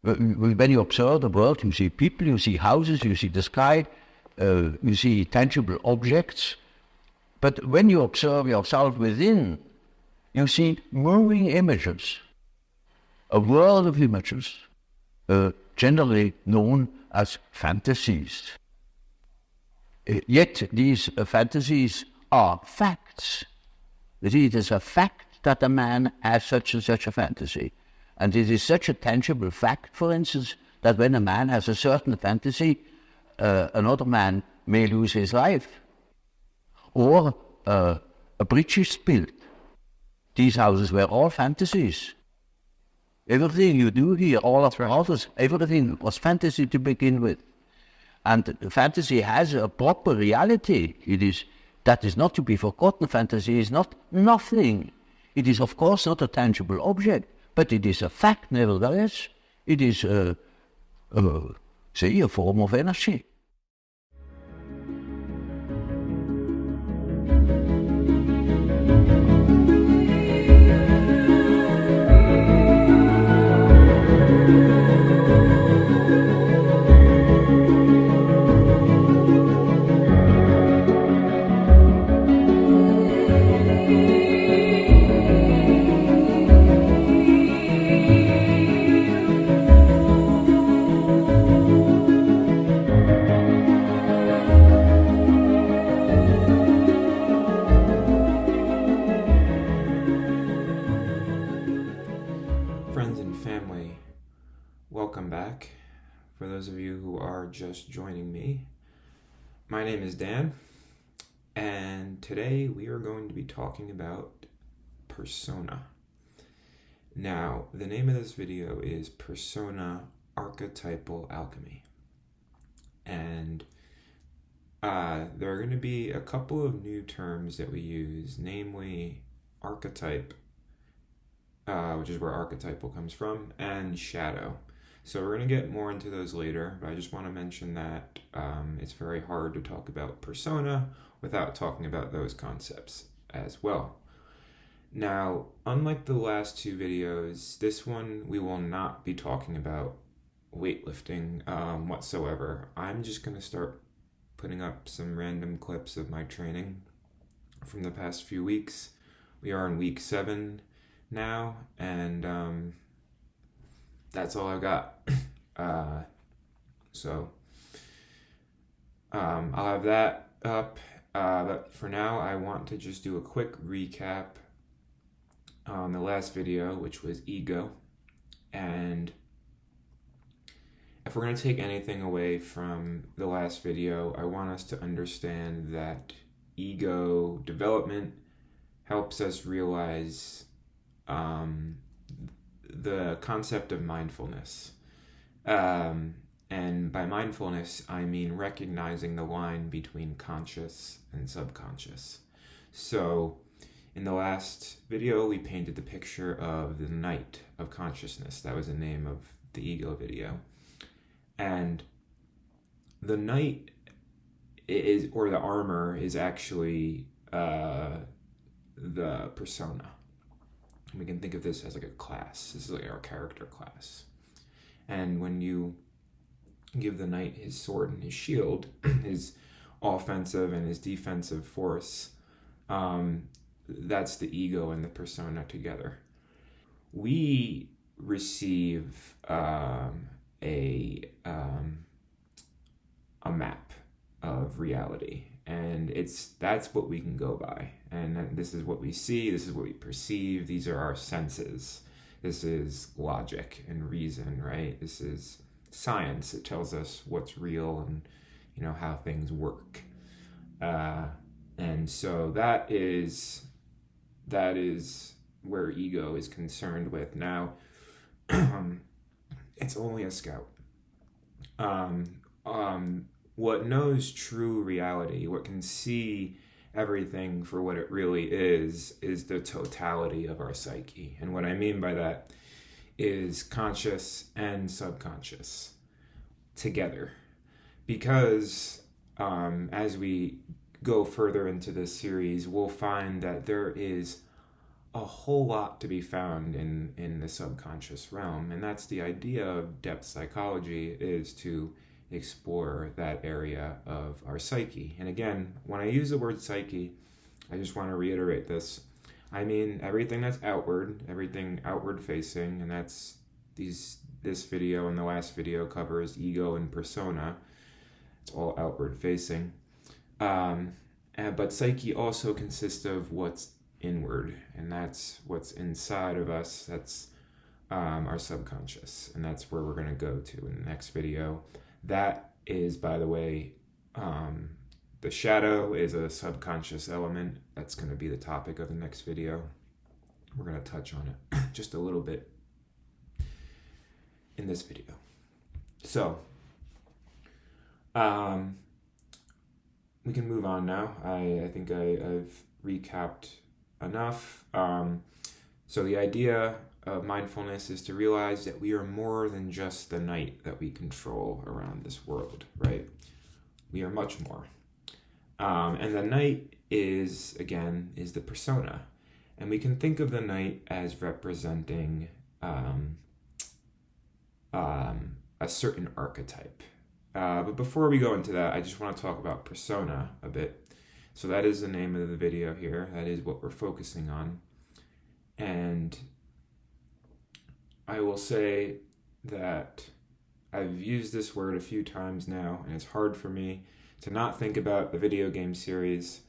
When you observe the world, you see people, you see houses, you see the sky, you see tangible objects. But when you observe yourself within, you see moving images, a world of images, generally known as fantasies. Yet these fantasies are facts. It is a fact that a man has such and such a fantasy. And it is such a tangible fact, for instance, that when a man has a certain fantasy, another man may lose his life. Or a bridge is built. These houses were all fantasies. Everything you do here, all of the houses, everything was fantasy to begin with. And fantasy has a proper reality. That is not to be forgotten. Fantasy is not nothing. It is, of course, not a tangible object, but it is a fact nevertheless. It is, a form of energy. Welcome back. For those of you who are just joining me, my name is Dan, and today we are going to be talking about persona. Now, the name of this video is Persona Archetypal Alchemy, and there are going to be a couple of new terms that we use, namely archetype, which is where archetypal comes from, and shadow. So we're going to get more into those later, but I just want to mention that it's very hard to talk about persona without talking about those concepts as well. Now, unlike the last two videos, this one we will not be talking about weightlifting whatsoever. I'm just going to start putting up some random clips of my training from the past few weeks. We are in week 7 now, and that's all I've got. I'll have that up, but for now I want to just do a quick recap on the last video, which was ego. And if we're going to take anything away from the last video, I want us to understand that ego development helps us realize the concept of mindfulness. And by mindfulness, I mean recognizing the line between conscious and subconscious. So in the last video, we painted the picture of the night of consciousness. That was the name of the ego video. And the night is, or the armor, is actually the persona. We can think of this as like a class. This is like our character class. And when you give the knight his sword and his shield, his offensive and his defensive force, that's the ego and the persona together. We receive a map of reality, and that's what we can go by. And this is what we see, this is what we perceive, these are our senses. This is logic and reason, right? This is science. It tells us what's real and, how things work. And so that is where ego is concerned with. Now, it's only a scout. What knows true reality, what can see everything for what it really is the totality of our psyche. And what I mean by that is conscious and subconscious together. Because as we go further into this series, we'll find that there is a whole lot to be found in the subconscious realm, and that's the idea of depth psychology, is to explore that area of our psyche. And again, when I use the word psyche, I just want to reiterate this. I mean everything that's outward, everything outward facing, and that's this video and the last video covers ego and persona. It's all outward facing. But psyche also consists of what's inward, and that's what's inside of us. That's our subconscious, and that's where we're going to go to in the next video. That is, by the way, the shadow is a subconscious element. That's going to be the topic of the next video. We're going to touch on it just a little bit in this video. So, we can move on now. I think I've recapped enough. So the idea of mindfulness is to realize that we are more than just the night that we control around this world, right? We are much more. And the night is the persona. And we can think of the night as representing a certain archetype. But before we go into that, I just want to talk about persona a bit. So that is the name of the video here. That is what we're focusing on. And I will say that I've used this word a few times now, and it's hard for me to not think about the video game series.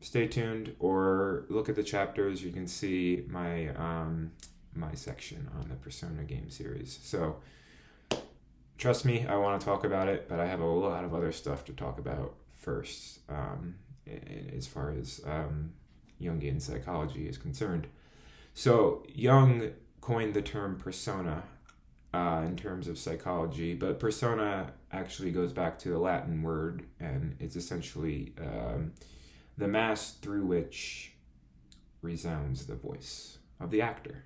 Stay tuned or look at the chapters. You can see my my section on the Persona game series. So trust me, I want to talk about it, but I have a lot of other stuff to talk about first, as far as Jungian psychology is concerned. So Jung coined the term persona in terms of psychology, but persona actually goes back to the Latin word, and it's essentially the mask through which resounds the voice of the actor.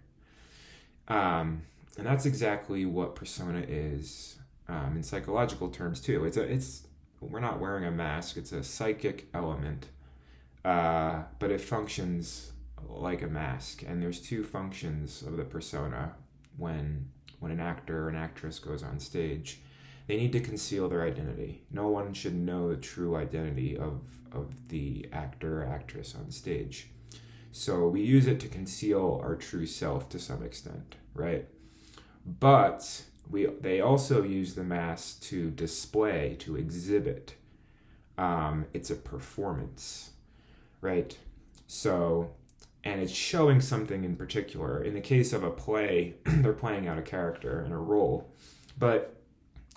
And that's exactly what persona is in psychological terms too. We're not wearing a mask. It's a psychic element, but it functions like a mask. And there's two functions of the persona when an actor or an actress goes on stage. They need to conceal their identity. No one should know the true identity of the actor or actress on stage. So we use it to conceal our true self to some extent, right? But they also use the mask to display, to exhibit. It's a performance, right? So, and it's showing something in particular. In the case of a play, they're playing out a character and a role. But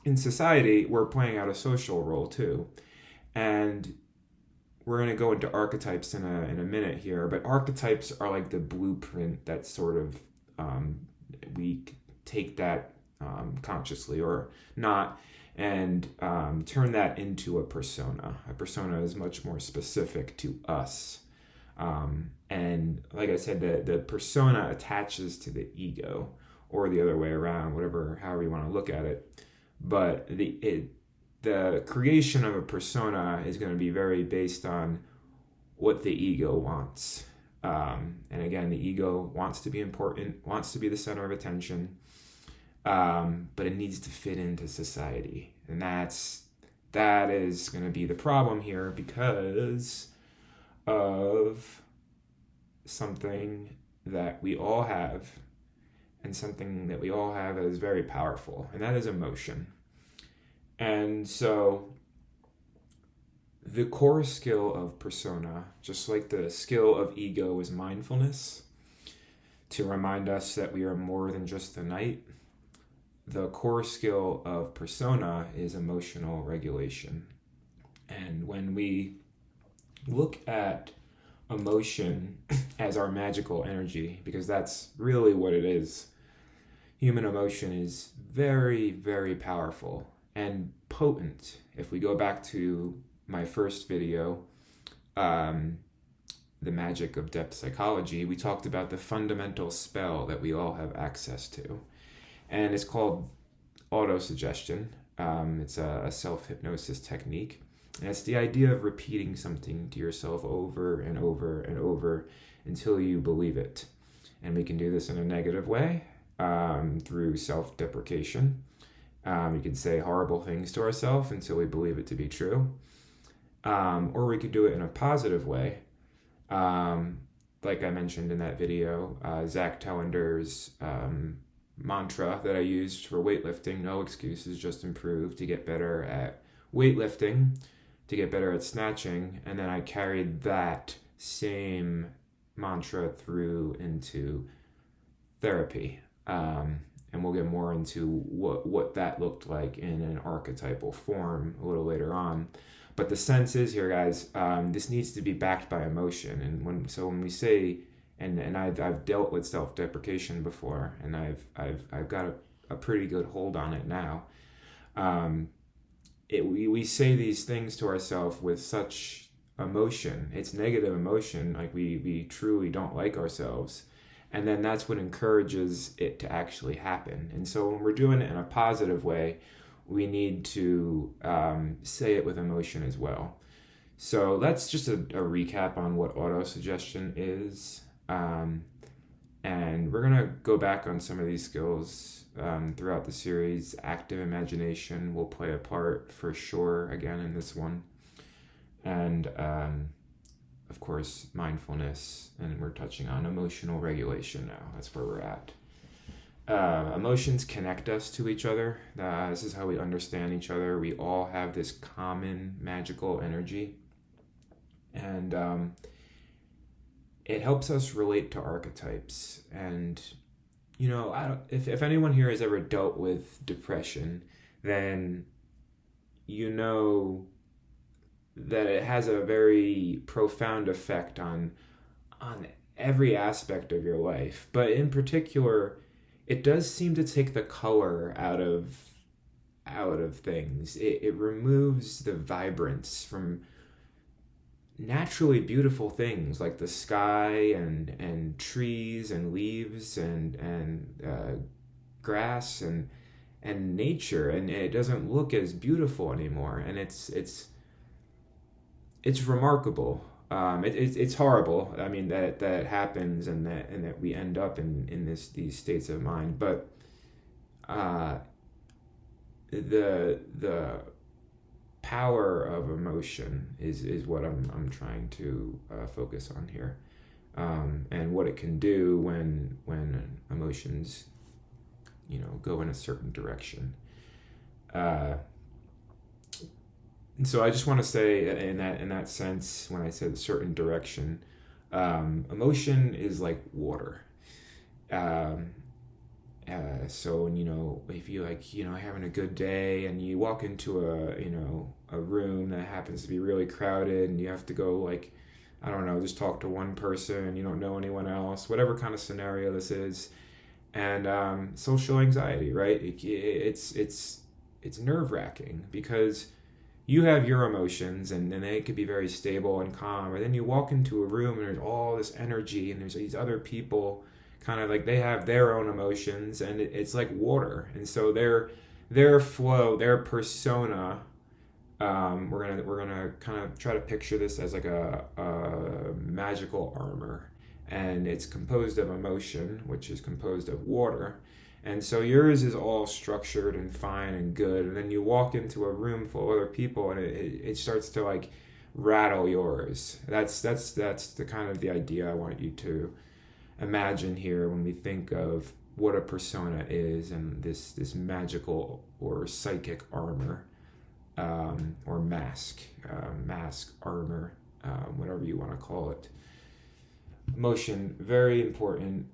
in society, we're playing out a social role too. And we're going to go into archetypes in a minute here, but archetypes are like the blueprint that sort of, we take that consciously or not, and turn that into a persona. A persona is much more specific to us. And like I said, the persona attaches to the ego, or the other way around, however you want to look at it. But the creation of a persona is going to be very based on what the ego wants. And again, the ego wants to be important, wants to be the center of attention, but it needs to fit into society. And that is going to be the problem here because of something that we all have, and something that we all have that is very powerful, and that is emotion. And so the core skill of persona, just like the skill of ego is mindfulness, to remind us that we are more than just the night, the core skill of persona is emotional regulation. And when we look at emotion as our magical energy, because that's really what it is, human emotion is very, very powerful and potent. If we go back to my first video, The Magic of Depth Psychology, we talked about the fundamental spell that we all have access to. And it's called autosuggestion. It's a self-hypnosis technique. And it's the idea of repeating something to yourself over and over and over until you believe it. And we can do this in a negative way through self-deprecation. We can say horrible things to ourselves until we believe it to be true. Or we could do it in a positive way. Like I mentioned in that video, Zach Tellender's mantra that I used for weightlifting, no excuses, just improve, to get better at weightlifting, to get better at snatching. And then I carried that same mantra through into therapy. And we'll get more into what that looked like in an archetypal form a little later on. But the sense is here, guys, this needs to be backed by emotion. And when we say, and I've dealt with self-deprecation before, and I've got a pretty good hold on it now. We say these things to ourselves with such emotion. It's negative emotion, like we truly don't like ourselves. And then that's what encourages it to actually happen. And so when we're doing it in a positive way, we need to say it with emotion as well. So that's just a recap on what auto-suggestion is. And we're going to go back on some of these skills throughout the series. Active imagination will play a part for sure, again, in this one. And, of course, mindfulness. And we're touching on emotional regulation now. That's where we're at. Emotions connect us to each other. This is how we understand each other. We all have this common magical energy. And it helps us relate to archetypes. And, you know, if anyone here has ever dealt with depression, then you know that it has a very profound effect on every aspect of your life. But in particular, it does seem to take the color out of things. It removes the vibrance from naturally beautiful things like the sky and trees and leaves and grass and nature, and it doesn't look as beautiful anymore. And it's remarkable. It's horrible. I mean that happens and that we end up in these states of mind. But the power of emotion is what I'm trying to focus on here, and what it can do when emotions, you know, go in a certain direction. And so I just want to say in that sense, when I said a certain direction, emotion is like water. So when, you know, if you like, you know, having a good day and you walk into a room that happens to be really crowded and you have to go, like, I don't know, just talk to one person, you don't know anyone else, whatever kind of scenario this is. And social anxiety, right? It's nerve-wracking because you have your emotions and they could be very stable and calm, and then you walk into a room and there's all this energy and there's these other people kind of like they have their own emotions, and it's like water. And so their flow, their persona, we're gonna kind of try to picture this as like a magical armor, and it's composed of emotion, which is composed of water. And so yours is all structured and fine and good, and then you walk into a room full of other people and it starts to like rattle yours. That's the kind of the idea I want you to imagine here when we think of what a persona is, and this magical or psychic armor, or mask armor, whatever you want to call it. Emotion, very important.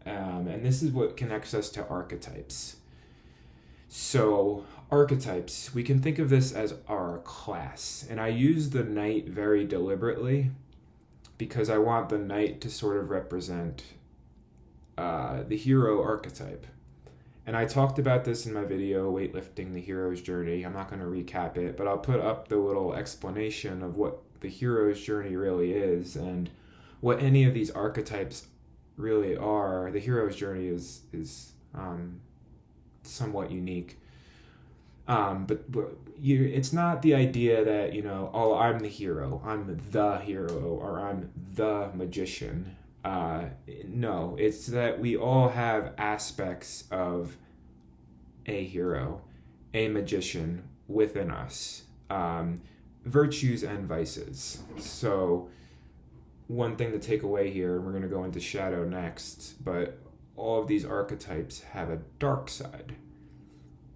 And this is what connects us to archetypes. So archetypes, we can think of this as our class. And I use the knight very deliberately because I want the knight to sort of represent the hero archetype. And I talked about this in my video, Weightlifting the Hero's Journey. I'm not going to recap it, but I'll put up the little explanation of what the hero's journey really is and what any of these archetypes really are. The hero's journey is somewhat unique. It's not the idea that, oh, I'm the hero, or I'm the magician. No, it's that we all have aspects of a hero, a magician within us, virtues and vices. So one thing to take away here, and we're going to go into shadow next, but all of these archetypes have a dark side.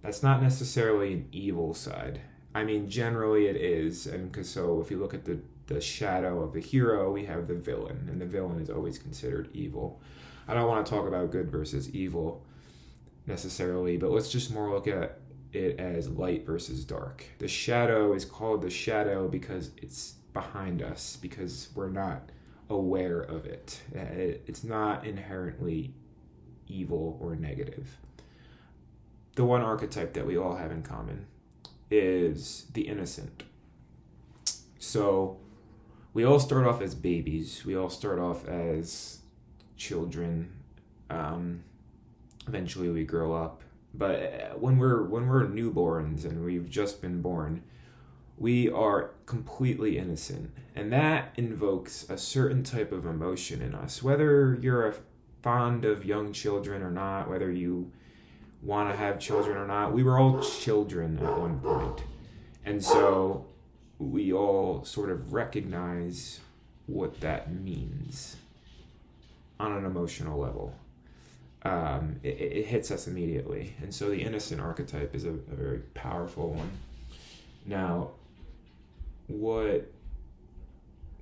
That's not necessarily an evil side. I mean, generally it is, so if you look at the shadow of the hero, we have the villain, and the villain is always considered evil. I don't want to talk about good versus evil necessarily, but let's just more look at it as light versus dark. The shadow is called the shadow because it's behind us, because we're not aware of it. It's not inherently evil or negative. The one archetype that we all have in common is the innocent. So we all start off as babies. We all start off as children. Eventually we grow up. But when we're newborns and we've just been born, we are completely innocent. And that invokes a certain type of emotion in us. Whether you're fond of young children or not, whether you want to have children or not, we were all children at one point. And so we all sort of recognize what that means on an emotional level. It hits us immediately. And so the innocent archetype is a very powerful one. Now, what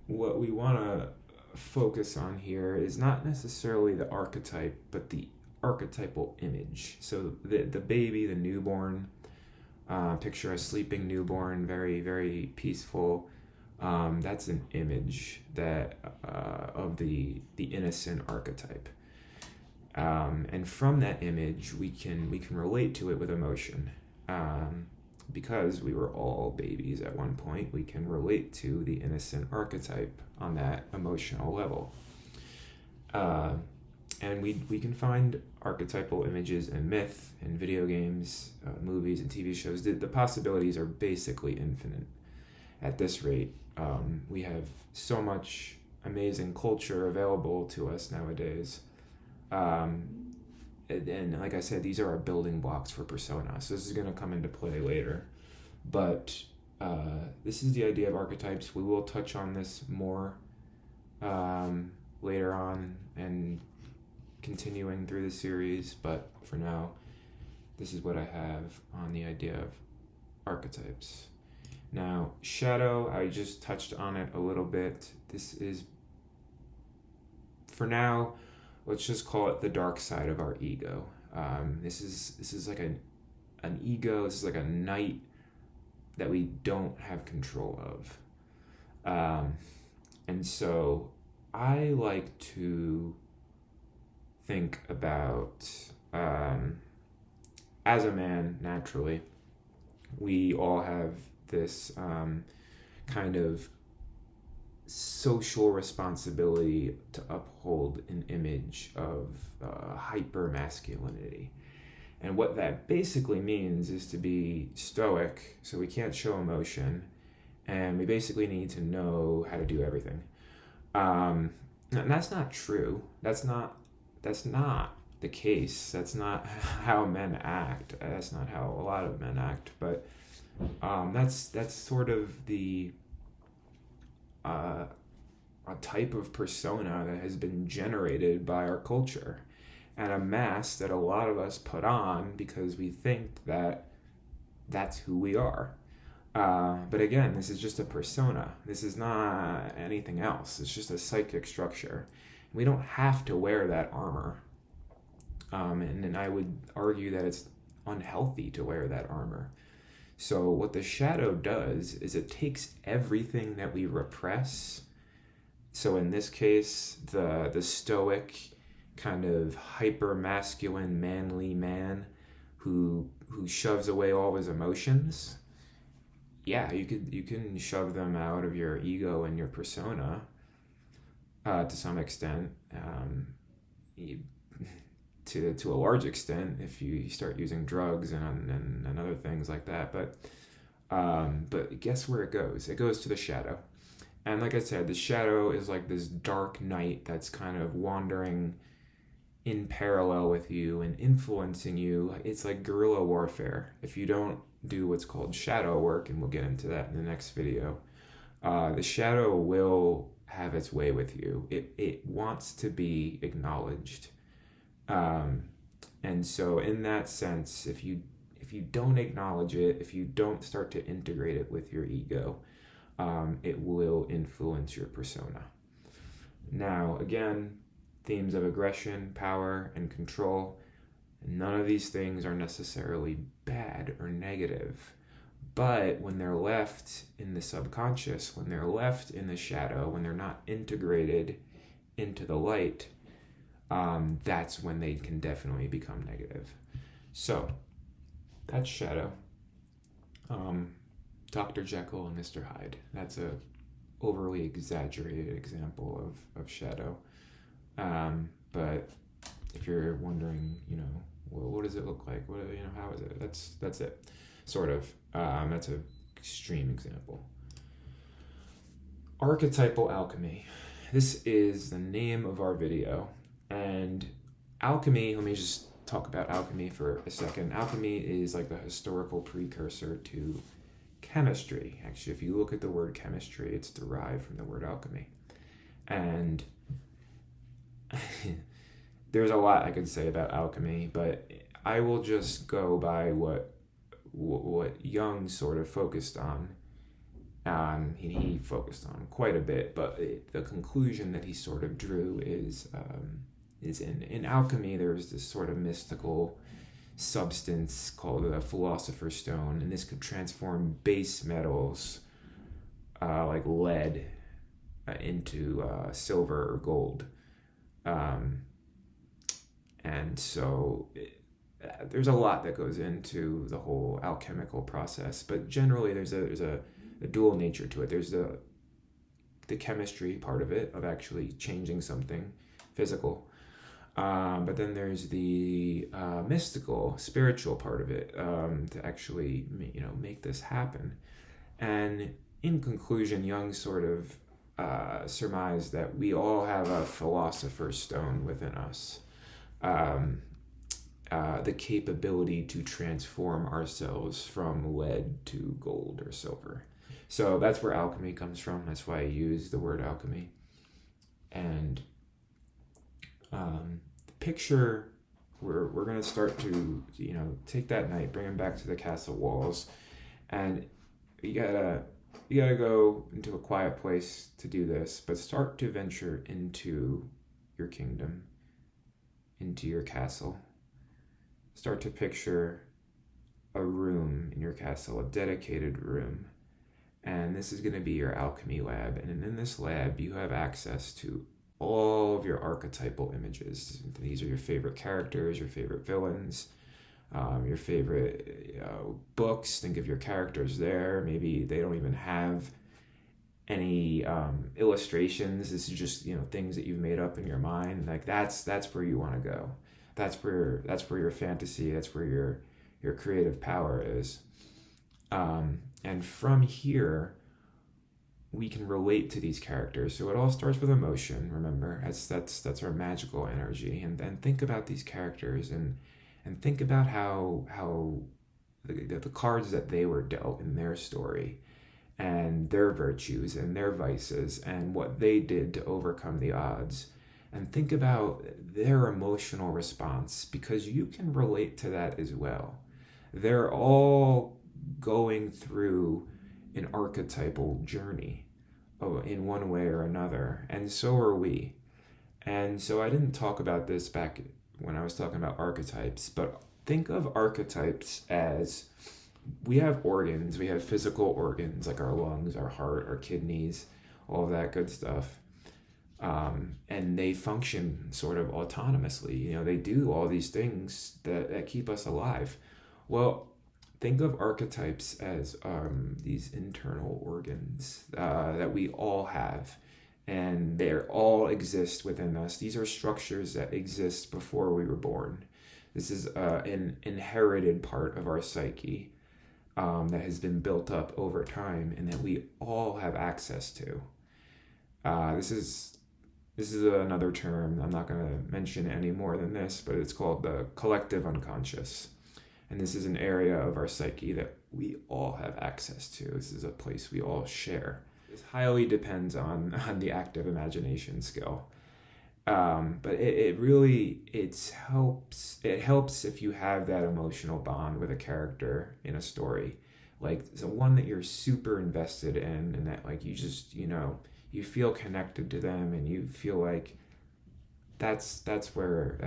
we want to focus on here is not necessarily the archetype, but the archetypal image. So the baby, the newborn, picture a sleeping newborn, very, very peaceful. That's an image that of the innocent archetype. And from that image, we can relate to it with emotion. Because we were all babies at one point, we can relate to the innocent archetype on that emotional level. And we can find archetypal images in myth, in video games, movies, and TV shows. The possibilities are basically infinite at this rate. We have so much amazing culture available to us nowadays. And like I said, these are our building blocks for persona. So this is going to come into play later. But this is the idea of archetypes. We will touch on this more later on and continuing through the series. But for now, this is what I have on the idea of archetypes. Now, shadow, I just touched on it a little bit. This is, for now, let's just call it the dark side of our ego. This is like an ego. This is like a night that we don't have control of. And so I like to think about, as a man, naturally, we all have this kind of social responsibility to uphold an image of hyper masculinity. And what that basically means is to be stoic, so we can't show emotion, and we basically need to know how to do everything. And that's not true. That's not the case. That's not how men act. That's not how a lot of men act. But that's sort of the a type of persona that has been generated by our culture, and a mask that a lot of us put on because we think that that's who we are. But again, this is just a persona. This is not anything else. It's just a psychic structure. We don't have to wear that armor. And I would argue that it's unhealthy to wear that armor. So what the shadow does is it takes everything that we repress. So in this case, the stoic, kind of hyper masculine, manly man who shoves away all his emotions. Yeah, you can shove them out of your ego and your persona to some extent. to a large extent if you start using drugs and other things like that. But guess where it goes? It goes to the shadow. And like I said, the shadow is like this dark night that's kind of wandering in parallel with you and influencing you. It's like guerrilla warfare. If you don't do what's called shadow work, and we'll get into that in the next video, the shadow will have its way with you. It wants to be acknowledged. And so in that sense, if you don't acknowledge it, if you don't start to integrate it with your ego, it will influence your persona. Now, again, themes of aggression, power, and control, none of these things are necessarily bad or negative. But when they're left in the subconscious, when they're left in the shadow, when they're not integrated into the light, that's when they can definitely become negative. So, that's shadow. Dr. Jekyll and Mr. Hyde. That's a overly exaggerated example of shadow. But if you're wondering, well, what does it look like? How is it? That's it. Sort of. That's an extreme example. Archetypal Alchemy. This is the name of our video. And alchemy, let me just talk about alchemy for a second. Alchemy is like the historical precursor to chemistry. Actually, if you look at the word chemistry, it's derived from the word alchemy. And there's a lot I could say about alchemy, but I will just go by what Jung sort of focused on. He focused on quite a bit, but the conclusion that he sort of drew is in alchemy, there's this sort of mystical substance called the philosopher's stone, and this could transform base metals like lead into silver or gold. And so there's a lot that goes into the whole alchemical process, but generally there's a dual nature to it. There's the chemistry part of it, of actually changing something physical, but then there's the mystical, spiritual part of it, to actually make this happen. And in conclusion, Jung sort of surmised that we all have a philosopher's stone within us. The capability to transform ourselves from lead to gold or silver. So that's where alchemy comes from. That's why I use the word alchemy. And the picture, we're going to start to, take that knight, bring him back to the castle walls. And you gotta go into a quiet place to do this, but start to venture into your kingdom, into your castle. Start to picture a room in your castle, a dedicated room. And this is going to be your alchemy lab. And in this lab, you have access to all of your archetypal images. These are your favorite characters, your favorite villains, your favorite books. Think of your characters there. Maybe they don't even have any illustrations. This is just things that you've made up in your mind. Like that's where you want to go. That's where your fantasy, that's where your creative power is. And from here, we can relate to these characters. So it all starts with emotion. Remember, that's our magical energy. And then think about these characters and think about how the cards that they were dealt in their story, and their virtues and their vices, and what they did to overcome the odds. And think about their emotional response, because you can relate to that as well. They're all going through an archetypal journey in one way or another, and so are we. And so I didn't talk about this back when I was talking about archetypes, but think of archetypes as, we have organs, we have physical organs like our lungs, our heart, our kidneys, all of that good stuff. And they function sort of autonomously. They do all these things that keep us alive. Well, think of archetypes as these internal organs that we all have. and they all exist within us. These are structures that exist before we were born. This is an inherited part of our psyche that has been built up over time and that we all have access to. This is another term. I'm not going to mention any more than this, but it's called the collective unconscious. And this is an area of our psyche that we all have access to. This is a place we all share. This highly depends on the active imagination skill. But it helps if you have that emotional bond with a character in a story, like the one that you're super invested in, and that like you just, you feel connected to them, and you feel like that's where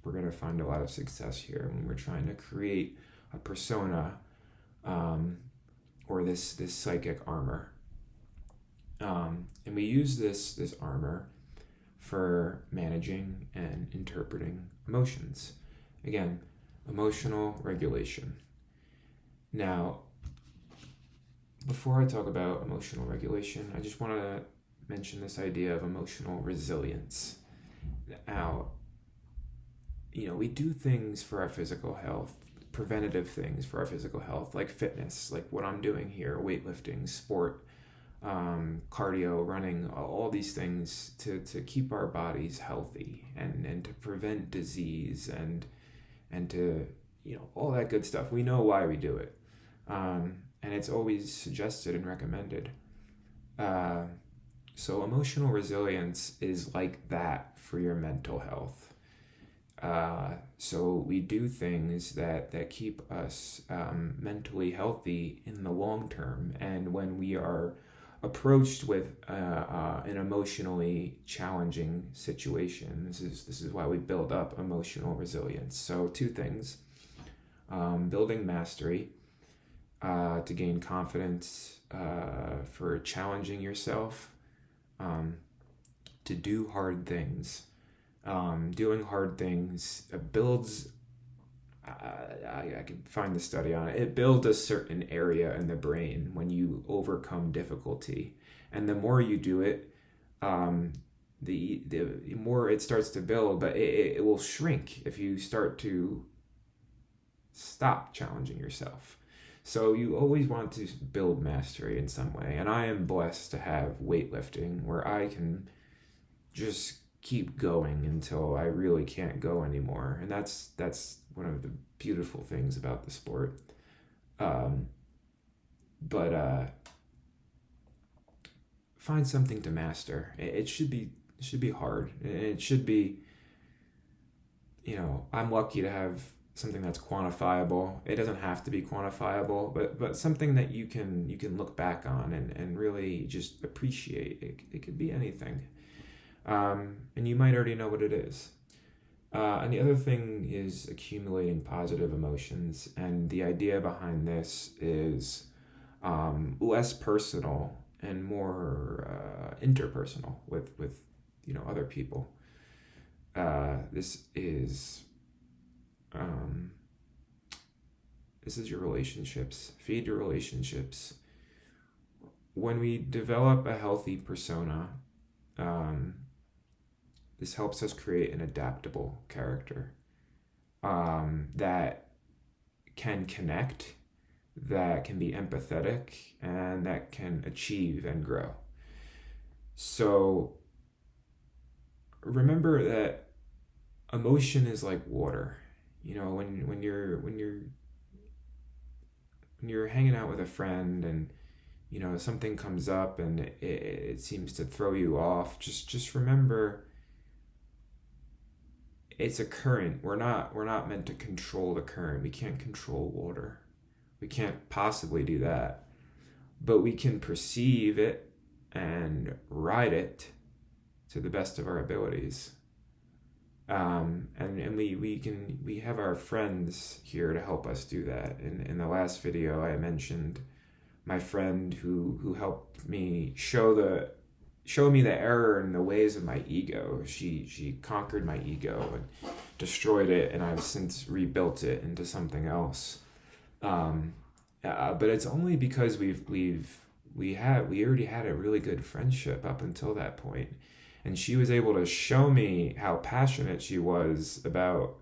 we're going to find a lot of success here when we're trying to create a persona, or this psychic armor. And we use this armor for managing and interpreting emotions. Again, emotional regulation. Now, before I talk about emotional regulation, I just want to mention this idea of emotional resilience. Now, we do things for our physical health, preventative things for our physical health, like fitness, like what I'm doing here, weightlifting, sport, cardio, running, all these things to keep our bodies healthy and to prevent disease and to, all that good stuff. We know why we do it. And it's always suggested and recommended. So emotional resilience is like that for your mental health. So we do things that keep us mentally healthy in the long term. And when we are approached with an emotionally challenging situation, this is why we build up emotional resilience. So 2 things: building mastery to gain confidence for challenging yourself, to do hard things. Doing hard things builds, I can find the study on it, it builds a certain area in the brain when you overcome difficulty. And the more you do it, the more it starts to build, but it will shrink if you start to stop challenging yourself. So you always want to build mastery in some way. And I am blessed to have weightlifting where I can just keep going until I really can't go anymore. And that's one of the beautiful things about the sport. But find something to master. It should be hard. It should be, I'm lucky to have something that's quantifiable. It doesn't have to be quantifiable, but something that you can look back on and really just appreciate. It could be anything. And you might already know what it is. And the other thing is accumulating positive emotions. And the idea behind this is less personal and more interpersonal with other people. This is your relationships. Feed your relationships. When we develop a healthy persona, this helps us create an adaptable character that can connect, that can be empathetic, and that can achieve and grow. So remember that emotion is like water. When you're hanging out with a friend and something comes up and it seems to throw you off, just remember it's a current. We're not meant to control the current. We can't control water. We can't possibly do that. But we can perceive it and ride it to the best of our abilities. And we have our friends here to help us do that. In the last video, I mentioned my friend who helped me show me the error in the ways of my ego. She conquered my ego and destroyed it, and I've since rebuilt it into something else. But it's only because we've we already had a really good friendship up until that point. And she was able to show me how passionate she was about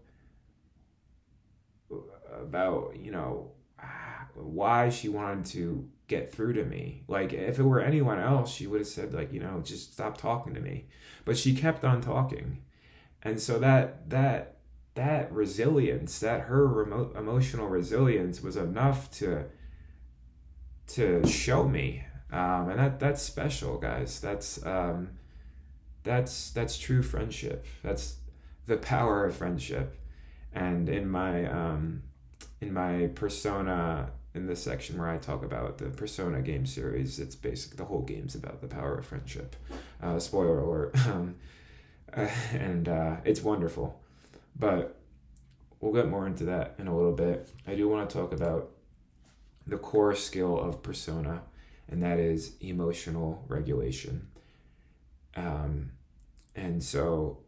why she wanted to get through to me. Like, if it were anyone else, she would have said, like, just stop talking to me. But she kept on talking. And so that resilience, that her emotional resilience was enough to show me. And that's special, guys. That's true friendship. That's the power of friendship. And in my persona, in the section where I talk about the Persona game series, it's basically the whole game's about the power of friendship. Spoiler alert. And it's wonderful. But we'll get more into that in a little bit. I do want to talk about the core skill of Persona, and that is emotional regulation. And so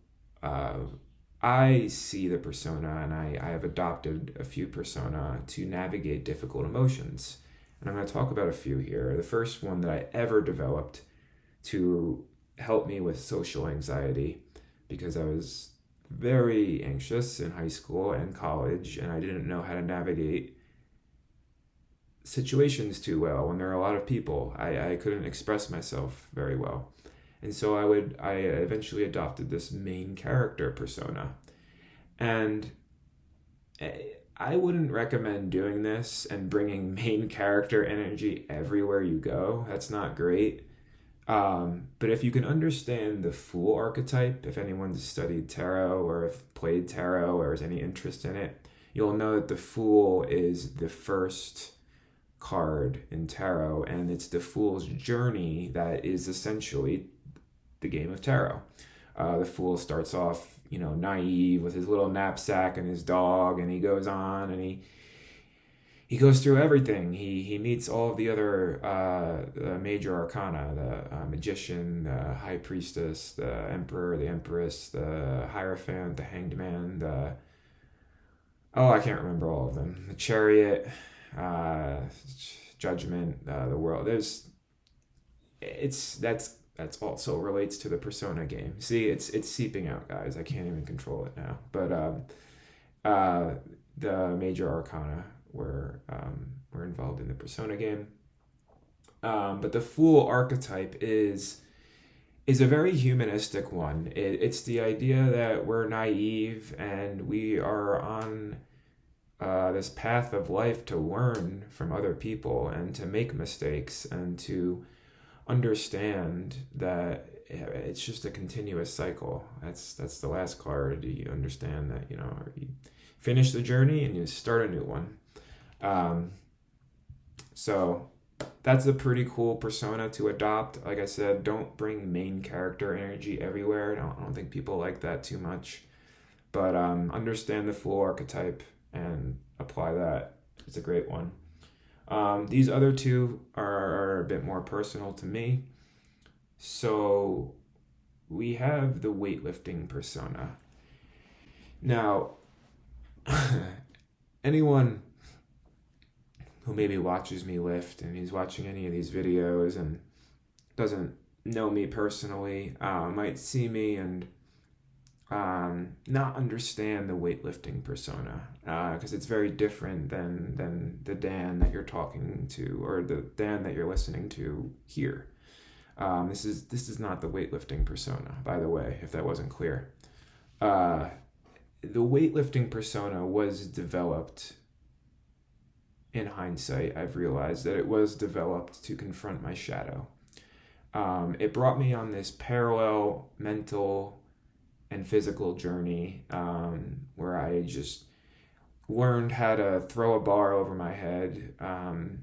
I see the persona, and I have adopted a few persona to navigate difficult emotions. And I'm going to talk about a few here. The first one that I ever developed to help me with social anxiety, because I was very anxious in high school and college, and I didn't know how to navigate situations too well. When there are a lot of people, I couldn't express myself very well. And so I eventually adopted this main character persona. And I wouldn't recommend doing this and bringing main character energy everywhere you go. That's not great. But if you can understand the Fool archetype, if anyone's studied tarot or if played tarot or has any interest in it, you'll know that the Fool is the first card in tarot, and it's the Fool's journey that is essentially the game of tarot. The Fool starts off, naive with his little knapsack and his dog, and he goes on and he goes through everything. He meets all of the other major arcana, the magician, the high priestess, the emperor, the empress, the hierophant, the hanged man, I can't remember all of them. The chariot, judgment, the world. That's also relates to the persona game. See, it's seeping out, guys. I can't even control it now. But the major arcana were involved in the persona game. But the Fool archetype is a very humanistic one. It's the idea that we're naive and we are on this path of life to learn from other people and to make mistakes and to understand that it's just a continuous cycle. That's the last card. You understand that you finish the journey and you start a new one. So that's a pretty cool persona to adopt. Like I said, don't bring main character energy everywhere. I don't think people like that too much. But understand the Fool archetype and apply that. It's a great one. These other two are a bit more personal to me. So we have the weightlifting persona. Now, anyone who maybe watches me lift and he's watching any of these videos and doesn't know me personally might see me and not understand the weightlifting persona, because it's very different than the Dan that you're talking to or the Dan that you're listening to here. This is not the weightlifting persona, by the way, if that wasn't clear. The weightlifting persona was developed. In hindsight, I've realized that it was developed to confront my shadow. It brought me on this parallel mental and physical journey where I just learned how to throw a bar over my head, on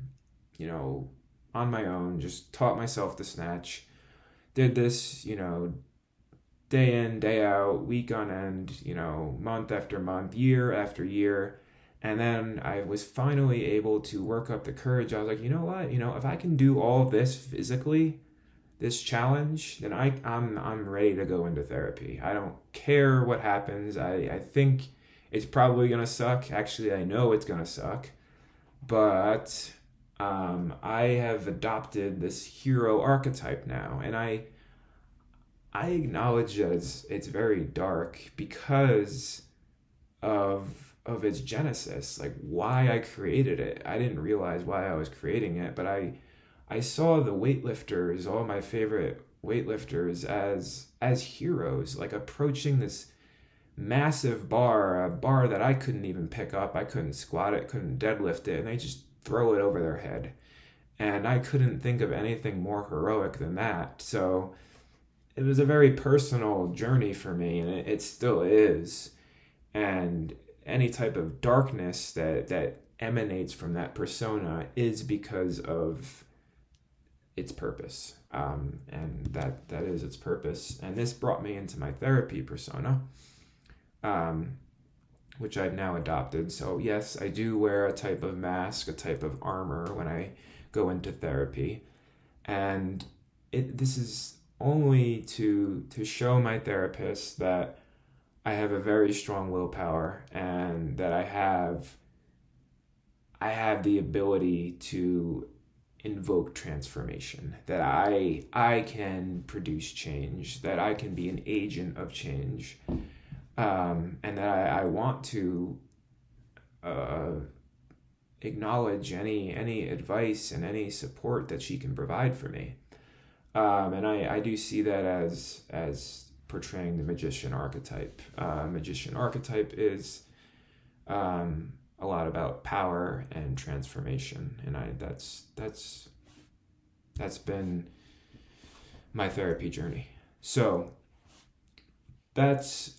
my own, just taught myself to snatch. Did this, day in, day out, week on end, month after month, year after year. And then I was finally able to work up the courage. I was like, you know what? If I can do all of this physically, this challenge, then I'm ready to go into therapy. I don't care what happens. I think it's probably going to suck. Actually, I know it's going to suck. But I have adopted this hero archetype now, and I acknowledge that it's very dark because of its genesis, like why I created it. I didn't realize why I was creating it, but I saw the weightlifters, all my favorite weightlifters, as heroes, like approaching this massive bar, a bar that I couldn't even pick up. I couldn't squat it, couldn't deadlift it, and they just throw it over their head. And I couldn't think of anything more heroic than that. So it was a very personal journey for me, and it still is. And any type of darkness that emanates from that persona is because of its purpose. And that is its purpose. And this brought me into my therapy persona, which I've now adopted. So yes, I do wear a type of mask, a type of armor when I go into therapy. And this is only to show my therapist that I have a very strong willpower and that I have the ability to invoke transformation, that I can produce change, that I can be an agent of change, and that I want to acknowledge any advice and any support that she can provide for me. And I do see that as portraying the magician archetype. Magician archetype is a lot about power and transformation, and that's been my therapy journey. So that's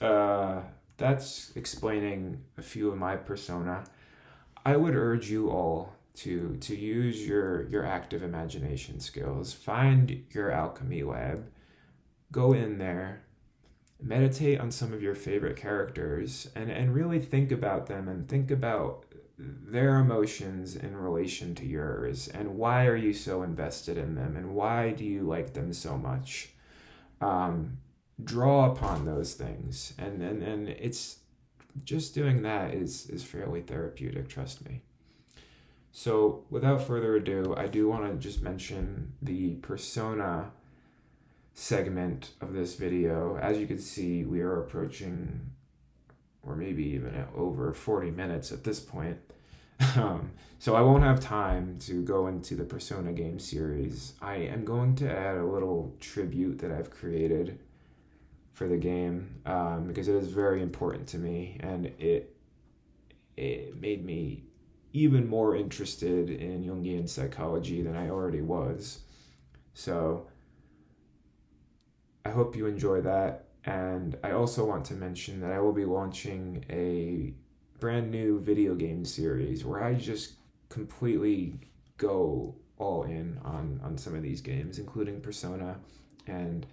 explaining a few of my persona. I would urge you all to use your active imagination skills. Find your alchemy lab. Go in there. Meditate on some of your favorite characters and really think about them and think about their emotions in relation to yours, and why are you so invested in them, and why do you like them so much. Draw upon those things, and it's just doing that is fairly therapeutic, trust me. So without further ado, I do want to just mention the persona segment of this video. As you can see, we are approaching, or maybe even at over 40 minutes at this point. So I won't have time to go into the Persona game series. I am going to add a little tribute that I've created for the game, because it is very important to me, and it made me even more interested in Jungian psychology than I already was. So I hope you enjoy that. And I also want to mention that I will be launching a brand new video game series where I just completely go all in on some of these games, including Persona and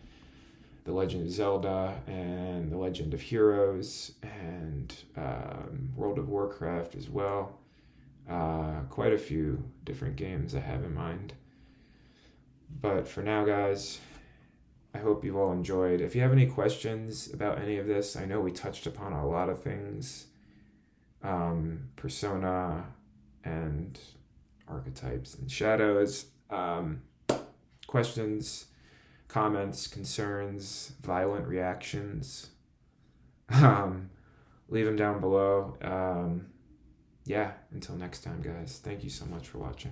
The Legend of Zelda and The Legend of Heroes and World of Warcraft as well. Quite a few different games I have in mind. But for now, guys, I hope you've all enjoyed. If you have any questions about any of this, I know we touched upon a lot of things. Persona and archetypes and shadows. Questions, comments, concerns, violent reactions. Leave them down below. Yeah, until next time, guys. Thank you so much for watching.